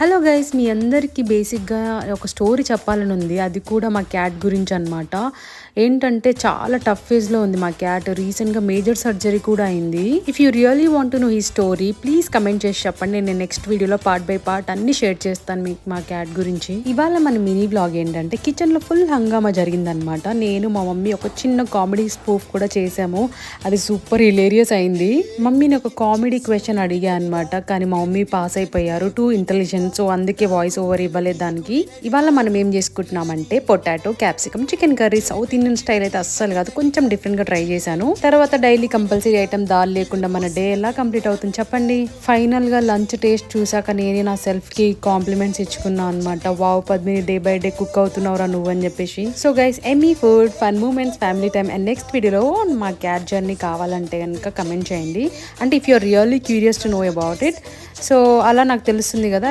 Hello guys, మీ అందరికీ బేసిక్గా ఒక స్టోరీ చెప్పాలని ఉంది. అది కూడా మా క్యాట్ గురించి అనమాట. ఏంటంటే చాలా టఫ్ ఫేజ్లో ఉంది మా క్యాట్. రీసెంట్గా మేజర్ సర్జరీ కూడా అయింది. If you really want to know ఈ స్టోరీ, ప్లీజ్ కమెంట్ చేసి చెప్పండి. నేను నెక్స్ట్ వీడియోలో పార్ట్ బై పార్ట్ అన్ని షేర్ చేస్తాను మీకు మా క్యాట్ గురించి. ఇవాళ మన మినీ బ్లాగ్ ఏంటంటే కిచెన్లో ఫుల్ హంగామా జరిగిందనమాట. నేను మా మమ్మీ ఒక చిన్న కామెడీ స్పూఫ్ కూడా చేసాము. అది సూపర్ హిలేరియస్ అయింది. మమ్మీని ఒక కామెడీ క్వశ్చన్ అడిగా అనమాట, కానీ మా మమ్మీ పాస్ అయిపోయారు. టూ ఇంటెలిజెంట్, సో అందుకే వాయిస్ ఓవర్ ఇవ్వలేదు దానికి. ఇవాళ మనం ఏం చేసుకుంటున్నామంటే potato capsicum chicken curry. South Indian style అయితే అస్సలు కాదు, కొంచెం డిఫరెంట్ గా ట్రై చేశాను. తర్వాత డైలీ కంపల్సరీ ఐటమ్ దాల్ లేకుండా మన డే ఎలా కంప్లీట్ అవుతుంది చెప్పండి. ఫైనల్ గా లంచ్ టేస్ట్ చూసాక నేనే నా సెల్ఫ్ కి కాంప్లిమెంట్స్ ఇచ్చుకున్నా అనమాట. Wow Padmini, day by day cook అవుతున్నావురా నువ్వు అని చెప్పేసి. So guys, yummy food, fun moments, family time and next వీడియోలో మా క్యాట్ జర్నీ కావాలంటే కనుక కమెంట్ చేయండి. అంటే if you're really curious to know about it, so అలా నాకు తెలుస్తుంది కదా.